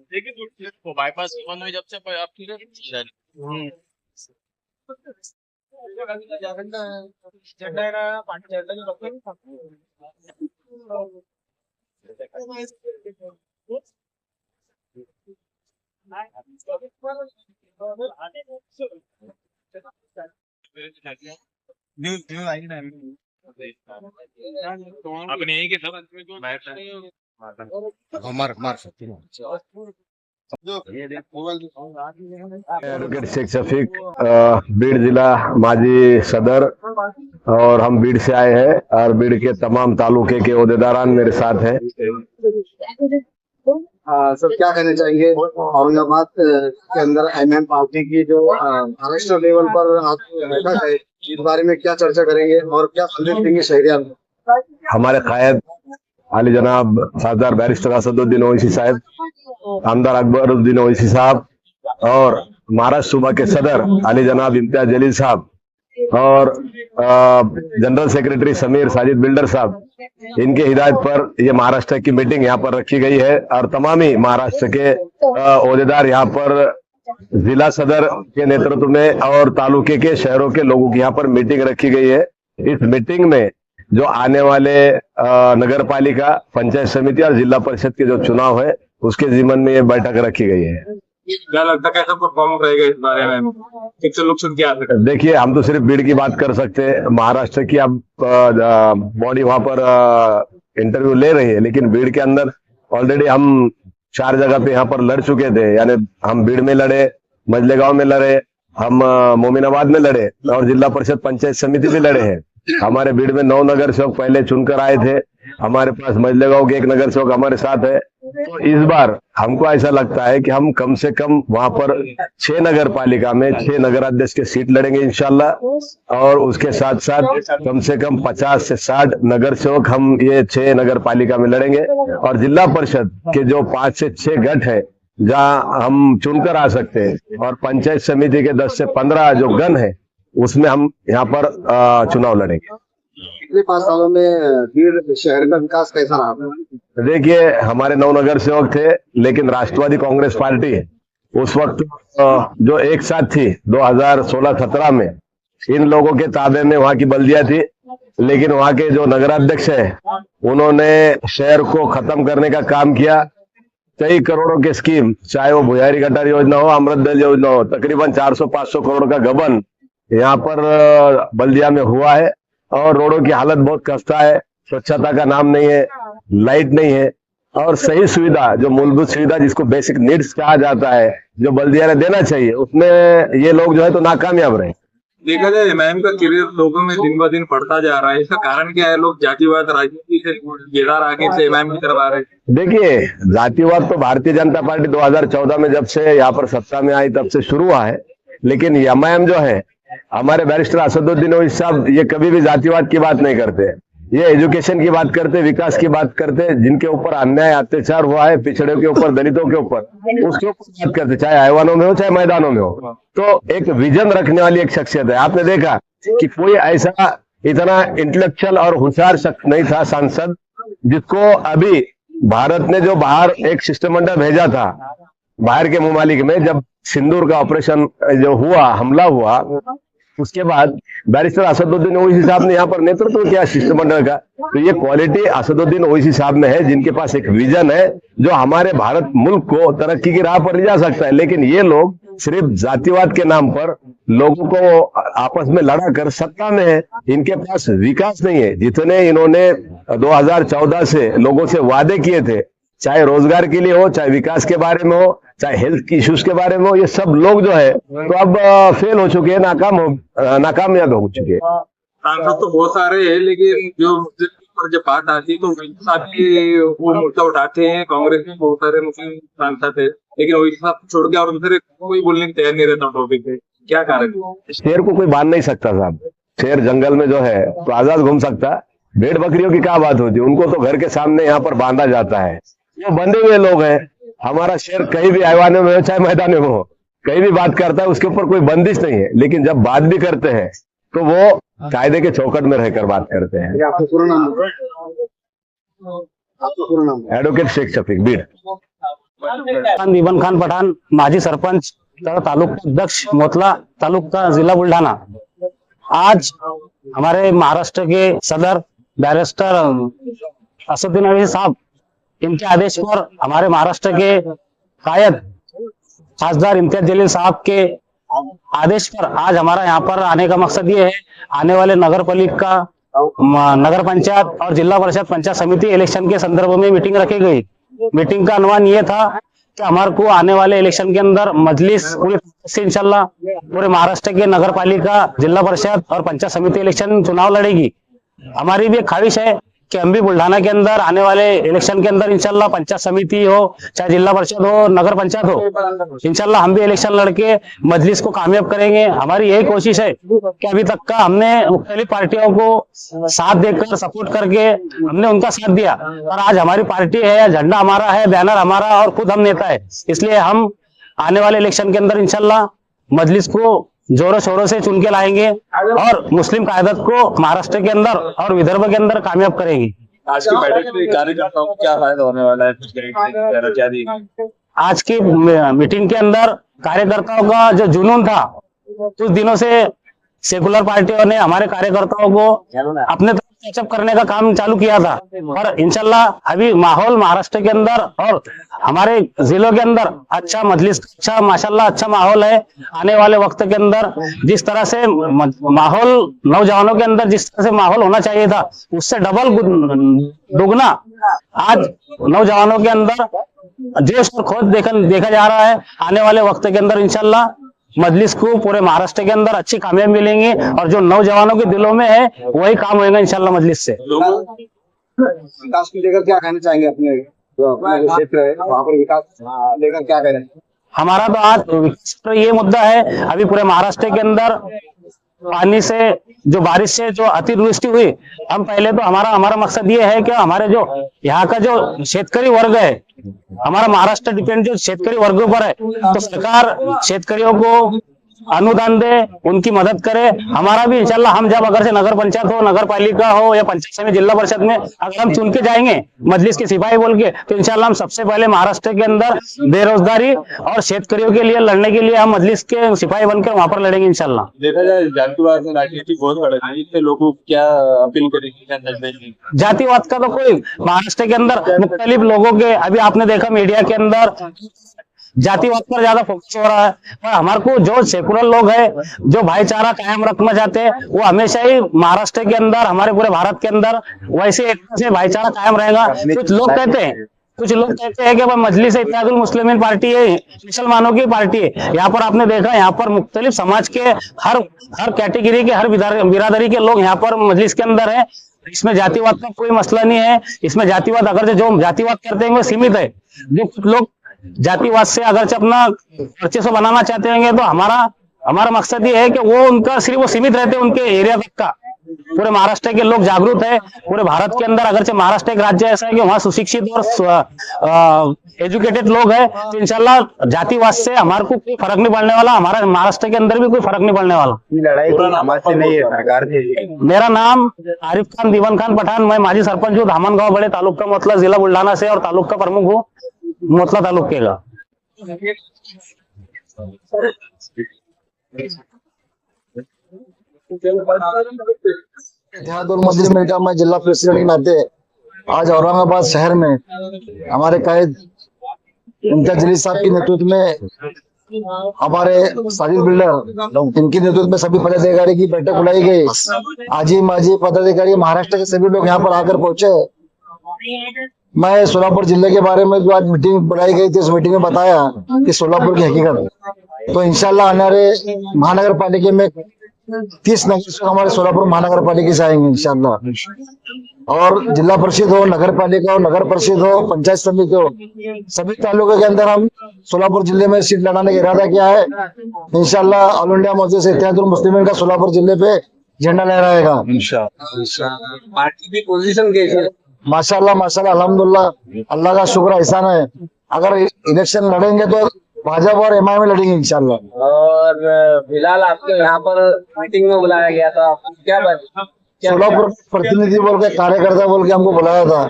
देखिए बाईपास बंद हुई जब से आपकी अपने यही के सब एडवोकेट शेख शफीक, बीड़ जिला माजी सदर, और हम बीड़ से आए हैं और बीड़ के तमाम तालुके के ओहदेदारान मेरे साथ हैं। सर क्या कहना चाहेंगे औरंगाबाद के अंदर एमएम पार्टी की जो महाराष्ट्र लेवल पर बैठक है, इस बारे में क्या चर्चा करेंगे और क्या संदेश देंगे शहरियां को? हमारे कायद आली जनाब सरदार बैरिस्टर असदुद्दीन ओवैसी साहब, आमदार अकबरुद्दीन ओवैसी साहब और महाराष्ट्र सूबा के सदर आली जनाब इम्तियाज जलील साहब और general secretary Sameer Sajid builder साहब, इनके हिदायत पर ये महाराष्ट्र की मीटिंग यहाँ पर रखी गई है और तमाम ही महाराष्ट्र के ओहदेदार यहाँ पर जिला सदर के नेतृत्व में और तालुके के शहरों के लोगों की यहाँ पर मीटिंग रखी गई है। इस मीटिंग में जो आने वाले नगर पालिका, पंचायत समिति और जिला परिषद के जो चुनाव है उसके जिम्मन में ये बैठक रखी गई है। क्या लगता है कैसा परफॉर्म रहेगा इस बारे में? कितने लोग सुन के आ सकते? देखिए, हम तो सिर्फ बीड़ की बात कर सकते हैं, महाराष्ट्र की अब बॉडी वहां पर इंटरव्यू ले रही है, लेकिन बीड़ के अंदर ऑलरेडी हम 4 जगह पे यहाँ पर लड़ चुके थे। यानी हम बीड़ में लड़े, मजलेगांव में लड़े, हम मोमिनाबाद में लड़े और जिला परिषद पंचायत समिति भी लड़े हैं। हमारे बीड़ में 9 नगर सेवक पहले चुनकर आए थे, हमारे पास मजलेगांव के 1 नगर सेवक हमारे साथ है। तो इस बार हमको ऐसा लगता है कि हम कम से कम वहां पर 6 नगर पालिका में 6 नगराध्यक्ष के सीट लड़ेंगे इंशाल्लाह, और उसके साथ साथ कम से कम 50 से 60 नगर सेवक हम ये 6 नगर पालिका में लड़ेंगे। और जिला परिषद के जो 5 से 6 गठ है जहां हम चुनकर आ सकते हैं, और पंचायत समिति के 10 से 15 जो गण है उसमें हम यहाँ पर चुनाव लड़ेंगे। पिछले 5 सालों में बीड़ शहर का विकास कैसा रहा? देखिए, हमारे 9 नगर सेवक थे, लेकिन राष्ट्रवादी कांग्रेस पार्टी उस वक्त जो एक साथ थी 2016-17 में, इन लोगों के ताबे में वहां की बल्दिया थी, लेकिन वहां के जो नगराध्यक्ष है उन्होंने शहर को खत्म करने का काम किया। कई करोड़ों के स्कीम, चाहे वो भुयारी गटार योजना हो, अमृत जल योजना हो, तकरीबन 400-500 करोड़ का गबन यहाँ पर बल्दिया में हुआ है। और रोडों की हालत बहुत खस्ता है, स्वच्छता का नाम नहीं है, लाइट नहीं है, और सही सुविधा, जो मूलभूत सुविधा जिसको बेसिक नीड्स कहा जाता है, जो बल्दिया ने देना चाहिए, उसमें ये लोग जो है तो नाकामयाब रहे। देखा जाए एमआईएम का करियर लोगों में दिन ब दिन बढ़ता जा रहा है, इसका कारण क्या है? लोग जातिवाद राजनीति से बेदार आगे से एमआईएम की तरफ आ रहे हैं। देखिए, जातिवाद तो भारतीय जनता पार्टी 2014 में जब से यहाँ पर सत्ता में आई तब से शुरू हुआ है, लेकिन एमआईएम जो है, हमारे बैरिस्टर असदुद्दीन ओवैसी साहब, ये कभी भी जातिवाद की बात नहीं करते। ये एजुकेशन की बात करते, विकास की बात करते, जिनके ऊपर अन्याय अत्याचार हुआ है, पिछड़े के ऊपर, दलितों के ऊपर, उसके ऊपर बात करते, चाहे आईवानों में हो चाहे मैदानों में हो। तो एक विजन रखने वाली एक शख्सियत है। आपने देखा कि कोई ऐसा इतना इंटेलेक्चुअल और होशियार शख्स नहीं था सांसद, जिसको अभी भारत ने जो बाहर एक शिष्टमंडल भेजा था बाहर के ममालिक में, जब सिंदूर का ऑपरेशन जो हुआ, हमला हुआ, उसके बाद बैरिस्टर असदुद्दीन ओवैसी साहब ने यहाँ पर नेतृत्व किया शिष्टमंडल का। तो ये क्वालिटी असदुद्दीन ओवैसी साहब में है, जिनके पास एक विजन है जो हमारे भारत मुल्क को तरक्की की राह पर ले जा सकता है। लेकिन ये लोग सिर्फ जातिवाद के नाम पर लोगों को आपस में लड़ा कर सत्ता में है, इनके पास विकास नहीं है। जितने इन्होंने 2014 से लोगों से वादे किए थे, चाहे रोजगार के लिए हो, चाहे विकास के बारे में हो, चाहे हेल्थ की इश्यूज के बारे में हो, ये सब लोग जो है तो अब फेल हो चुके हैं, नाकामयाब हो चुके हैं। सांसद तो बहुत सारे हैं, लेकिन जो पर जब बात आती है तो साहब की वो मुद्दा उठाते हैं। कांग्रेस में बहुत सारे मुस्लिम सांसद है, लेकिन वही साहब छोड़ के और दूसरे कोई बोलने को तैयार नहीं रहता टॉपिक पे। क्या कारण है? शेर को कोई बांध नहीं सकता साहब। शेर जंगल में जो है तो आजाद घूम सकता है, भेड़ बकरियों की क्या बात होती है, उनको तो घर के सामने यहाँ पर बांधा जाता है। वो बंधे हुए लोग हैं। हमारा शेर कहीं भी आईवाने में हो चाहे मैदान में हो, कहीं भी बात करता है, उसके ऊपर कोई बंदिश नहीं है। लेकिन जब बात भी करते हैं तो वो कायदे के चौकट में रहकर बात करते हैं। ये आपका पूरा नाम है? आपका पूरा नाम है? एडवोकेट शेख शफीक, बीड़। दीवान खान पठान, माजी सरपंच तथा तालुका अध्यक्ष मोतला तालुका, जिला बुल्ढाना। आज हमारे महाराष्ट्र के सदर बैरिस्टर असदुद्दीन अवैसी साहब, इनके आदेश पर हमारे महाराष्ट्र के कायद खासदार इम्तियाज जलील साहब के आदेश पर आज हमारा यहाँ पर आने का मकसद ये है, आने वाले नगर पालिका, नगर पंचायत और जिला परिषद पंचायत समिति इलेक्शन के संदर्भ में मीटिंग रखी गई। मीटिंग का अनुमान ये था कि हमारे को आने वाले इलेक्शन के अंदर मजलिस पूरी से इंशाल्लाह पूरे महाराष्ट्र के नगर पालिका, जिला परिषद और पंचायत समिति इलेक्शन चुनाव लड़ेगी। हमारी भी एक ख्वाहिश है कि हम भी बुल्ढाना के अंदर आने वाले इलेक्शन के अंदर इंशाल्लाह पंचायत समिति हो चाहे जिला परिषद हो, नगर पंचायत हो, इंशाल्लाह हम भी इलेक्शन लड़के मजलिस को कामयाब करेंगे। हमारी यही कोशिश है कि अभी तक का हमने मुख्तलिफ पार्टियों को साथ देकर, सपोर्ट करके हमने उनका साथ दिया, और आज हमारी पार्टी है, झंडा हमारा है, बैनर हमारा और खुद हम नेता है। इसलिए हम आने वाले इलेक्शन के अंदर इंशाल्लाह मजलिस को जोरों शोरों से चुन के लाएंगे और मुस्लिम कायदत को महाराष्ट्र के अंदर और विदर्भ के अंदर कामयाब करेंगे। आज की बैठक से कार्यकर्ताओं को क्या फायदा होने वाला है? आज की मीटिंग के अंदर कार्यकर्ताओं का जो जुनून था, कुछ दिनों से सेकुलर पार्टियों ने हमारे कार्यकर्ताओं को अपने तरफ कैचअप करने का काम चालू किया था, और इंशाल्लाह अभी माहौल महाराष्ट्र के अंदर और हमारे जिलों के अंदर अच्छा मजलिस, अच्छा माशाल्लाह अच्छा माहौल है। आने वाले वक्त के अंदर जिस तरह से माहौल नौजवानों के अंदर जिस तरह से माहौल होना चाहिए था, उससे डबल दुगना आज नौजवानों के अंदर जोश और खोज देखा जा रहा है। आने वाले वक्त के अंदर इंशाल्लाह मजलिस को पूरे महाराष्ट्र के अंदर अच्छी कामयाबी मिलेंगी, और जो नौजवानों के दिलों में है वही काम होगा इंशाल्लाह मजलिस से। विकास को लेकर क्या कहना चाहेंगे? अपने जो अपना जो क्षेत्र है वहाँ पर विकास लेकर क्या करें? हमारा तो आज विकास पर ये मुद्दा है, अभी पूरे महाराष्ट्र के अंदर पानी से, जो बारिश से जो अतिवृष्टि हुई, हम पहले तो हमारा मकसद ये है कि हमारे जो यहाँ का जो शेतकरी वर्ग है, हमारा महाराष्ट्र डिपेंड जो शेतकरी वर्गों पर है, तो सरकार शेतकरियों को अनुदान दे, उनकी मदद करे। हमारा भी इंशाल्लाह हम जब अगर से नगर पंचायत हो, नगर पालिका हो या पंचायत समिति, जिला परिषद में अगर हम चुन के जाएंगे मजलिस के सिपाही बोल के, तो इंशाल्लाह हम सबसे पहले महाराष्ट्र के अंदर बेरोजगारी और शेतकरियों के लिए लड़ने के लिए हम मजलिस के सिपाही बनकर वहां पर लड़ेंगे इंशाल्लाह। देखा जाए जातिवाद में राजनीति बहुत बढ़ गई, इससे लोगों को क्या अपील करेंगे? जातिवाद का तो कोई महाराष्ट्र के अंदर मुख्तलिफ लोगों के, अभी आपने देखा मीडिया के अंदर जातिवाद पर ज्यादा फोकस हो रहा है, पर हमारे को जो सेकुलर लोग हैं, जो भाईचारा कायम रखना चाहते हैं, वो हमेशा ही महाराष्ट्र के अंदर, हमारे पूरे भारत के अंदर वैसे एक से भाईचारा कायम रहेगा। कुछ लोग कहते हैं कि भाई मजलिस इत्तेहादुल मुस्लिमीन पार्टी है, मुसलमानों की पार्टी है। यहाँ पर आपने देखा, यहाँ पर मुख्तलिफ समाज के हर कैटेगरी के, हर बिरादरी के लोग यहाँ पर मजलिस के अंदर है। इसमें जातिवाद का कोई मसला नहीं है। इसमें जातिवाद अगर जो जातिवाद करते हैं वो सीमित है। जो कुछ लोग जातिवाद से अगर अपना वर्चस्व बनाना चाहते होंगे, तो हमारा मकसद ये है कि वो उनका सिर्फ वो सीमित रहते हैं उनके एरिया तक का। पूरे महाराष्ट्र के लोग जागरूक है। पूरे भारत के अंदर अगर महाराष्ट्र एक राज्य ऐसा है कि वहाँ सुशिक्षित और एजुकेटेड लोग हैं, तो इंशाल्लाह जातिवाद से हमारे को कोई फर्क नहीं पड़ने वाला। हमारा महाराष्ट्र के अंदर भी कोई फर्क नहीं पड़ने वाला। लड़ाई समाज से नहीं है, सरकार से। मेरा नाम आरिफ खान, दीवान खान पठान, मैं माजी सरपंच हूँ धामनगांव बड़े तालुका मोतला, जिला बुल्ढाना से, और तालुका प्रमुख हूँ मोतला तालुके का। इत्तेहादुल मुस्लिमीन का मैं जिला प्रेसिडेंट के नाते आज औरंगाबाद शहर में हमारे कायद इम्तियाज जलील साहब के नेतृत्व में, हमारे साजिद बिल्डर इनके नेतृत्व में सभी पदाधिकारी की बैठक बुलाई गई। आजी माजी पदाधिकारी महाराष्ट्र के सभी लोग यहाँ पर आकर पहुंचे। मैं सोलापुर जिले के बारे में जो आज मीटिंग बुलाई गई थी, उस मीटिंग में बताया कि सोलापुर की हकीकत, तो इंशाल्लाह आने वाले महानगर पालिका में 30 नगर से हमारे सोलापुर महानगर पालिका से आएंगे इंशाल्लाह। और जिला परिषद हो, नगर पालिका हो, नगर परिषद हो, पंचायत समिति हो, सभी तालुके के अंदर हम सोलापुर जिले में सीट लड़ाने का इरादा किया है। इंशाल्लाह ऑल इंडिया मजलिस इत्तेहादुल मुस्लिमीन का सोलापुर जिले पे झंडा लहराएगा। पार्टी की पोजीशन कैसी है? माशाल्लाह माशाल्लाह अल्हम्दुलिल्लाह, अल्लाह का शुक्र एहसान है। अगर इलेक्शन लड़ेंगे तो भाजपा और एमआई में लड़ेंगे इंशाल्लाह। और फिलहाल आपको यहाँ पर मीटिंग में बुलाया गया था, क्या बात? सोलापुर प्रतिनिधि बोल के, कार्यकर्ता बोल के हमको बुलाया था।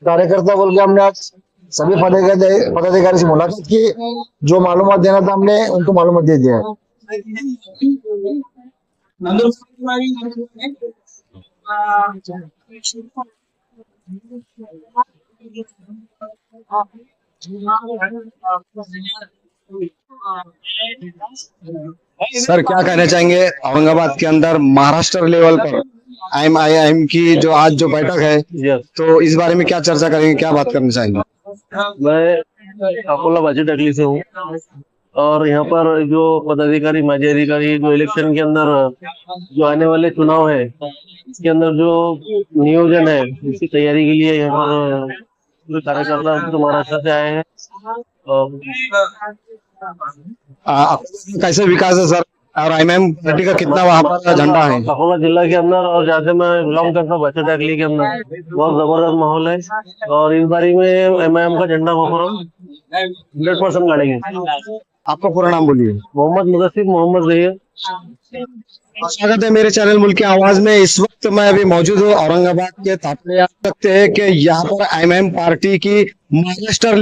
कार्यकर्ता बोल के हमने आज सभी पदाधिकारी से मुलाकात की, जो मालूमात देना था हमने उनको मालूमात दे दिया है। सर क्या कहना चाहेंगे औरंगाबाद के अंदर महाराष्ट्र लेवल पर IMIM की जो आज जो बैठक है, तो इस बारे में क्या चर्चा करेंगे, क्या बात करना चाहेंगे? मैं अकोला बाजी टकली से हूँ और यहाँ पर जो पदाधिकारी माजी अधिकारी जो इलेक्शन के अंदर जो आने वाले चुनाव है इसके अंदर जो नियोजन है उसकी तैयारी के लिए यहाँ पर जो कार्यकर्ता तो महाराष्ट्र से आए हैं। और कैसे विकास है सर, और IMIM पार्टी का कितना वहाँ पर झंडा है? अकोला जिला के अंदर और जहाँ से मैं बिलोंग करता हूँ बाजी टकली के अंदर बहुत जबरदस्त माहौल है और इस बारी में MIM का झंडा वहाँ पर हम 100% गाड़ेंगे। आपका पूरा नाम बोलिए। मोहम्मद मुदस्सिर मोहम्मद जहीर। स्वागत है मेरे चैनल मुल्क की आवाज में। इस वक्त मैं अभी मौजूद हूँ औरंगाबाद के तापले। आप सकते हैं कि यहाँ पर IMIM पार्टी की महाराष्ट्र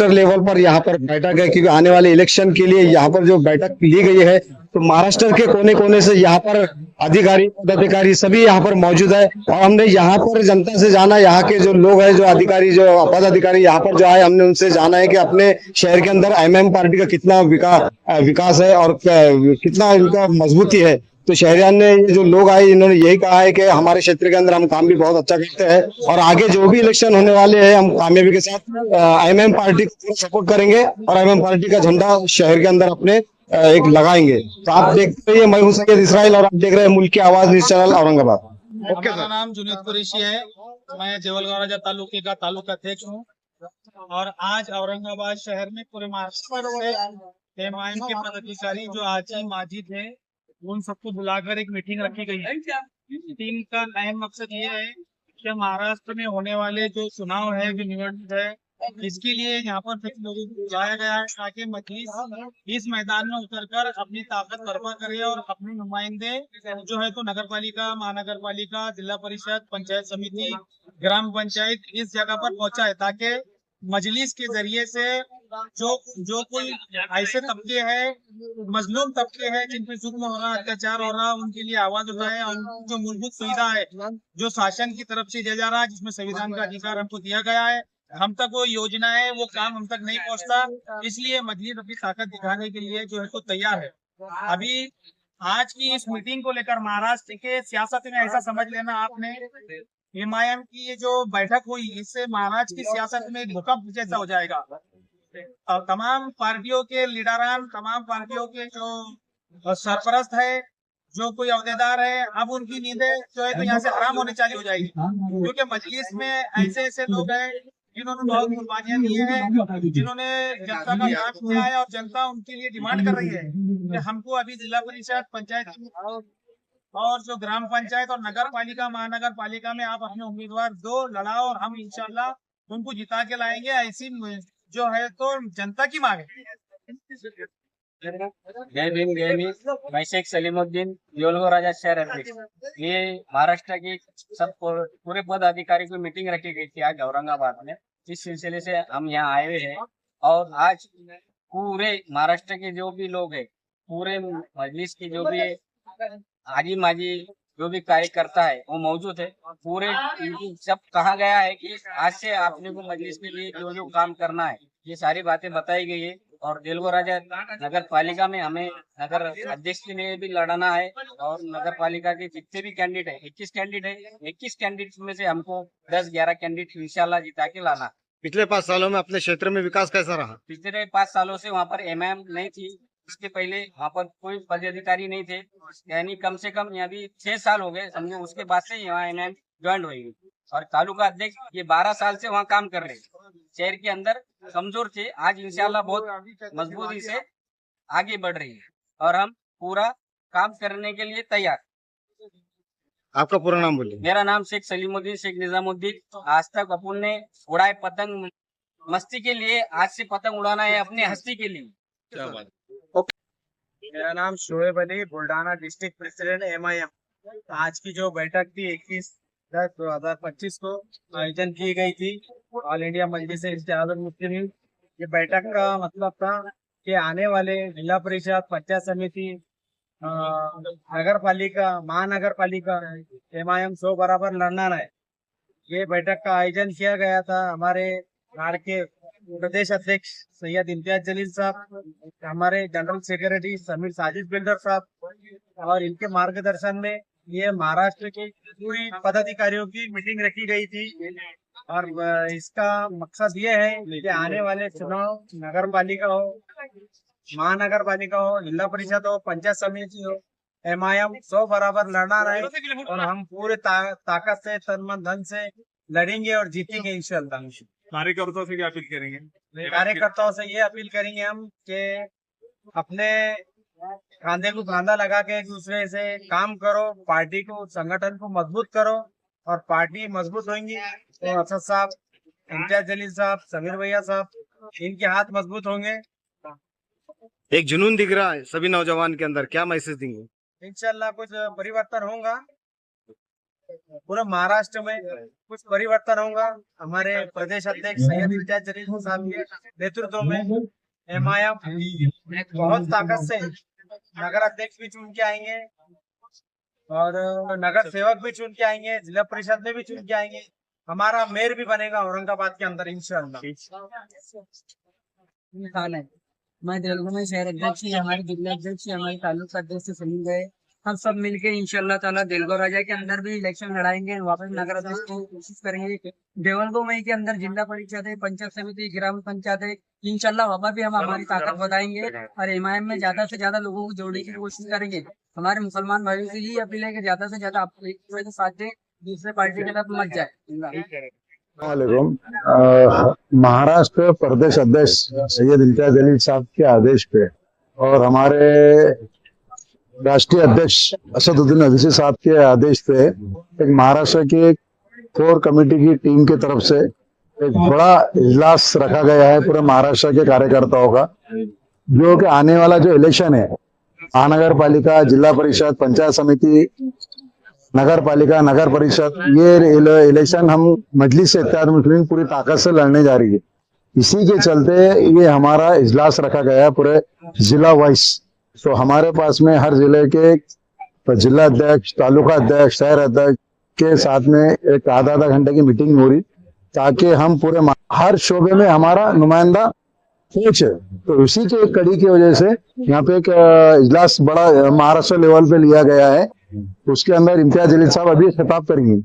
लेवल पर यहाँ पर बैठक है, क्योंकि आने वाले इलेक्शन के लिए यहाँ पर जो बैठक ली गई है तो महाराष्ट्र के कोने कोने से यहाँ पर अधिकारी पदाधिकारी सभी यहाँ पर मौजूद है। और हमने यहाँ पर जनता से जाना, यहाँ के जो लोग हैं, जो अधिकारी जो पदाधिकारी यहाँ पर जो आए, हमने उनसे जाना है कि अपने शहर के अंदर IMIM पार्टी का कितना विकास है और कितना इनका मजबूती है। तो शहरियान ने, ये जो लोग आए, इन्होंने यही कहा है कि हमारे क्षेत्र के अंदर हम काम भी बहुत अच्छा करते हैं और आगे जो भी इलेक्शन होने वाले हैं हम कामयाबी के साथ IMIM पार्टी को सपोर्ट करेंगे और IMIM पार्टी का झंडा शहर के अंदर अपने एक लगाएंगे। तो आप देखते रहिए, मैं हूं सैयद इसराइल और आप देख रहे हैं मुल्क की आवाज न्यूज चैनल औरंगाबाद। मेरा नाम जुनेद कुरैशी है, मैं जवलगांव राजा तालुके का तालुका अध्यक्ष हूँ और आज औरंगाबाद शहर में पूरे महाराष्ट्र से MIM के पदाधिकारी जो आजी माजी थे उन सबको बुलाकर एक मीटिंग रखी गई है। मीटिंग का अहम मकसद ये है कि महाराष्ट्र में होने वाले जो चुनाव है, जो निवडणूक है, इसके लिए यहाँ पर कुछ लोगों को बुलाया गया है ताकि मजलिस इस मैदान में उतरकर अपनी ताकत बर्पा करे और अपने नुमाइंदे जो है तो नगर पालिका, महानगर पालिका, जिला परिषद, पंचायत समिति, ग्राम पंचायत इस जगह पर पहुंचाए ताकि मजलिस के जरिए से जो कोई ऐसे तबके हैं, मजलूम तबके हैं जिन पे जुल्म हो रहा, अत्याचार हो रहा, उनके लिए आवाज उठाए और जो मूलभूत सुविधा है जो शासन की तरफ से दिया जा रहा है, जिसमें संविधान का अधिकार हमको दिया गया है, हम तक वो योजना है, वो काम हम तक नहीं पहुंचता। इसलिए मजलिस अपनी ताकत दिखाने के लिए जो है तो तैयार है। अभी आज की इस मीटिंग को लेकर महाराष्ट्र के सियासत में ऐसा समझ लेना आपने, MIM की ये जो बैठक हुई इससे महाराष्ट्र की सियासत में एक भूकंप जैसा हो जाएगा। तमाम पार्टियों के लीडरान, तमाम पार्टियों के जो सरपरस्त है, जो कोई अहदेदार है, अब उनकी नींदें जो है तो यहाँ से हराम होने चालू हो जाएगी, क्योंकि मजलिस में ऐसे ऐसे लोग हैं जिन्होंने बहुत कुर्बानियां दी हैं, जिन्होंने जनता का काम किया है और जनता उनके लिए डिमांड कर रही है कि हमको अभी जिला परिषद, पंचायत और जो ग्राम पंचायत और नगर पालिका, महानगर पालिका में आप अपने उम्मीदवार दो लड़ाओ और हम इंशाल्लाह उनको जिता के लाएंगे। ऐसी जो है तो जनता की मांग है। जय भीम। मैं शेख सलीमुद्दीन, जवलगांव राजा शहर अध्यक्ष। ये महाराष्ट्र की सब पूरे पदाधिकारी की मीटिंग रखी गई थी आज औरंगाबाद में। इस सिलसिले से हम यहाँ आए हुए हैं और आज पूरे महाराष्ट्र के जो भी लोग हैं, पूरे मजलिस की जो भी आजी माजी जो भी कार्यकर्ता है वो मौजूद है। पूरे सब कहा गया है कि आज से आपने को मजलिस के लिए जो जो काम करना है ये सारी बातें बताई गई है। और जवलगांव राजा नगर पालिका में हमें नगर अध्यक्ष के लिए भी लड़ना है और नगर पालिका के जितने भी कैंडिडेट है 21 कैंडिडेट है, 21 कैंडिडेट में से हमको 10-11 कैंडिडेट इंशाल्लाह जिता के लाना। पिछले 5 सालों में अपने क्षेत्र में विकास कैसा रहा? पिछले 5 सालों से वहाँ पर MIM नहीं थी, इसके पहले वहाँ पर कोई पदाधिकारी नहीं थे, यानी कम से कम यहाँ भी 6 साल हो गए समझो, उसके बाद से यहाँ एमआईएम ज्वाइन हुई। और तालुका अध्यक्ष ये 12 साल से वहाँ काम कर रहे हैं। शहर के अंदर कमजोर थे, आज इंशाल्लाह बहुत मजबूती से आगे बढ़ रही है और हम पूरा काम करने के लिए तैयार। आपका पूरा नाम बोलिए। मेरा नाम शेख सलीमुद्दीन शेख निजामुद्दीन। आज तक अपन ने उड़ाए पतंग मस्ती के लिए, आज से पतंग उड़ाना है अपने हस्ती के लिए। क्या बात। मेरा नाम Shoaib Ali, Buldhana district president MIM. आज की जो बैठक थी 21/10/2025 को आयोजन की गई थी ऑल इंडिया मजलिस इत्तेहादुल मुस्लिमीन। ये बैठक का मतलब था कि आने वाले जिला परिषद, पंचायत समिति, नगर पालिका, महानगर पालिका एमआईएम 100 बराबर लड़ना है। ये बैठक का आयोजन किया गया था हमारे राड़ के प्रदेश अध्यक्ष सैयद इम्तियाज जलील साहब, हमारे general secretary Sameer Sajid builder साहब और इनके मार्गदर्शन में ये महाराष्ट्र के पूरी पदाधिकारियों की मीटिंग रखी गई थी। और इसका मकसद ये है कि आने वाले चुनाव नगर पालिका हो, महानगर पालिका हो, जिला परिषद हो, पंचायत समिति हो, एमआईएम 100 बराबर लड़ना रहे और हम पूरे ताकत से, तन मन धन से लड़ेंगे और जीतेंगे इंशाल्लाह। कार्यकर्ताओं से क्या अपील करेंगे? कार्यकर्ताओं से ये अपील करेंगे हम कि अपने कांधे को कांधा लगा के एक दूसरे से काम करो, पार्टी को, संगठन को मजबूत करो और पार्टी मजबूत होंगी तो असद साहब, इम्तियाज जलील साहब, समीर भैया साहब, इनके हाथ मजबूत होंगे। एक जुनून दिख रहा है सभी नौजवान के अंदर, क्या मैसेज देंगे? इंशाल्लाह कुछ परिवर्तन होगा, पूरे महाराष्ट्र में कुछ परिवर्तन होगा। हमारे प्रदेश अध्यक्ष सैयद इम्तियाज जलील साहब के नेतृत्व में एमआईएम बहुत ताकत से नगर अध्यक्ष भी चुन के आएंगे और नगर सेवक भी चुन के आएंगे, जिला परिषद में भी चुन के आएंगे। हमारा मेयर भी बनेगा औरंगाबाद के अंदर इंशाल्लाह। मैं तेलुगु में शहर अध्यक्ष, हमारे जिला अध्यक्ष, हमारे तालुका अध्यक्ष से सुन गए। हम सब मिलके इंशाल्लाह ताला देलगो राजा के अंदर भी इलेक्शन लड़ाएंगे, वापस नगर अध्यक्ष को कोशिश करेंगे। देवलगो में के अंदर जिला परिषद है, पंचायत समिति, ग्राम पंचायत है, इंशाल्लाह वहाँ भी हम हमारी ताकत बताएंगे और एमआईएम में ज्यादा से ज्यादा लोगों को जोड़ने की कोशिश करेंगे। हमारे मुसलमान भाइयों से यही अपील है कि ज्यादा से ज्यादा आप एक दूसरे के साथ दें, दूसरे पार्टी के साथ मत जाए। महाराष्ट्र प्रदेश अध्यक्ष सैयद इम्तियाज जलील साहब के आदेश पे और हमारे राष्ट्रीय अध्यक्ष असदुद्दीन अवीसी साहब के आदेश पे एक महाराष्ट्र की कोर कमेटी की टीम की तरफ से एक बड़ा इजलास रखा गया है पूरे महाराष्ट्र के कार्यकर्ताओं का, जो कि आने वाला जो इलेक्शन है महानगर पालिका, जिला परिषद, पंचायत समिति, नगर पालिका, नगर परिषद, ये इलेक्शन हम मजलिस इत्तेहाद मुस्लिमीन पूरी ताकत से लड़ने जा रही है। इसी के चलते ये हमारा इजलास रखा गया है पूरे जिला वाइज। तो हमारे पास में हर जिले के जिला अध्यक्ष, तालुका अध्यक्ष, शहर अध्यक्ष के साथ में एक आधा घंटे की मीटिंग हो रही, ताकि हम पूरे हर शोबे में हमारा नुमाइंदा पहुंचे। तो इसी के कड़ी की वजह से यहाँ पे एक इजलास बड़ा महाराष्ट्र लेवल पे लिया गया है। उसके अंदर इम्तियाज जलील साहब अभी खिताब करेंगे।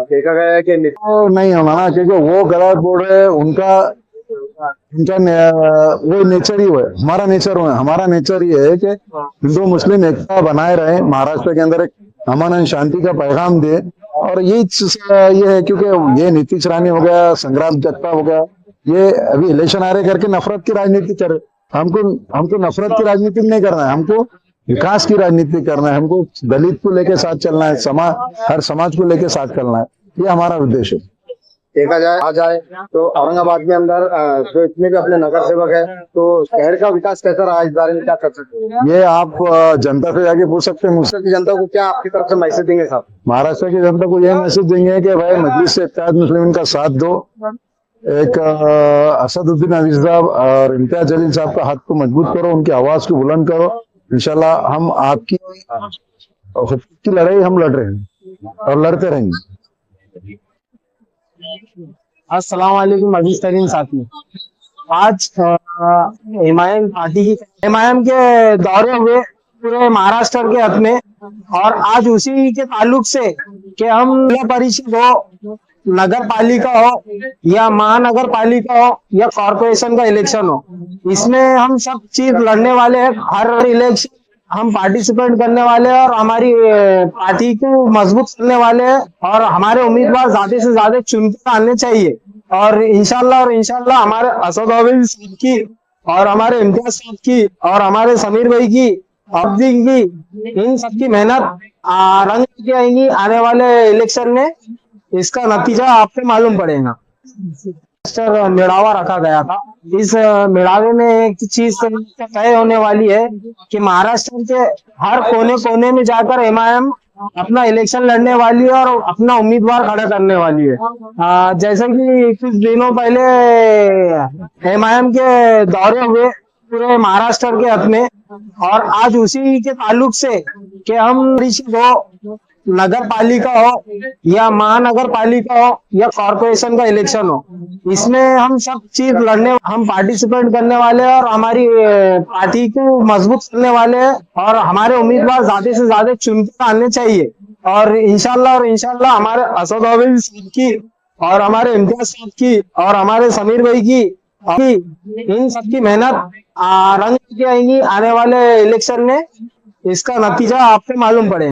देखा गया है कि नहीं होना ना, क्योंकि वो गलत बोल रहे हैं, उनका वो नेचर ही है, हमारा नेचर है। हमारा नेचर ये है कि हिंदू मुस्लिम एकता बनाए रहे, महाराष्ट्र के अंदर एक अमन एंड शांति का पैगाम दे। और ये है क्योंकि ये नीतीश रानी हो गया, संग्राम जगताप हो गया, ये अभी इलेक्शन आ रहे करके नफरत की राजनीति कर रहे। हमको नफरत की राजनीति नहीं करना है, हमको विकास की राजनीति करना है, हमको दलित को लेके साथ चलना है, हर समाज को लेके साथ चलना है, ये हमारा उद्देश्य है। देखा जाए तो औरंगाबाद के अंदर जो इतने भी अपने नगर सेवक है, तो शहर का विकास कैसा रहा, इस बारे में क्या कर सकते हैं? ये आप जनता से जाके पूछ सकते हैं। महाराष्ट्र की जनता को क्या आपकी तरफ से मैसेज देंगे साहब? महाराष्ट्र की जनता को यह मैसेज देंगे कि भाई मजलिस इत्तेहाद मुस्लिमीन का साथ दो, एक असदुद्दीन अवीसी साहब और इम्तियाज जलील साहब का हाथ को मजबूत करो, उनकी आवाज को बुलंद करो। इंशाल्लाह हम आपकी लड़ाई हम लड़ रहे हैं और लड़ते रहेंगे। अस्सलाम वालेकुम अजीज तरीन साथी। आज एमआईएम पार्टी की एमआईएम के दौरे हुए पूरे महाराष्ट्र के हक में, और आज उसी के ताल्लुक से कि हम जिला परिषद हो, नगर पालिका हो या महानगर पालिका हो या कॉरपोरेशन का इलेक्शन हो, इसमें हम सब चीज लड़ने वाले हैं। हर इलेक्शन हम पार्टिसिपेट करने वाले हैं और हमारी पार्टी को मजबूत करने वाले हैं और हमारे उम्मीदवार ज्यादा से ज्यादा चुनकर आने चाहिए। और इंशाल्लाह हमारे असद अवील साहब की और हमारे इम्तियाज साहब की और हमारे समीर भाई की, अब्दी की, इन सबकी मेहनत रंग लेके आएंगी आने वाले इलेक्शन में। इसका नतीजा आपको मालूम पड़ेगा। मेड़ावा रखा गया था। इस मेड़ावे में एक चीज तय होने वाली है कि महाराष्ट्र के हर कोने कोने में जाकर एमआईएम अपना इलेक्शन लड़ने वाली है और अपना उम्मीदवार खड़ा करने वाली है। जैसे कि कुछ दिनों पहले एमआईएम के दौरे हुए पूरे महाराष्ट्र के हक में, और आज उसी के ताल्लुक से कि हम परिषद हो, नगर पालिका हो या महानगर पालिका हो या कॉरपोरेशन का इलेक्शन हो, इसमें हम सब चीज लड़ने, हम पार्टिसिपेट करने वाले हैं और हमारी पार्टी को मजबूत करने वाले हैं और हमारे उम्मीदवार ज्यादा से ज्यादा चुनकर आने चाहिए। और इंशाल्लाह हमारे असद अवील साहब की और हमारे इम्तियाज साहब की और हमारे समीर भाई की, इन सबकी मेहनत रंग लेके आएंगी आने वाले इलेक्शन में। इसका नतीजा आपको मालूम पड़ेगा।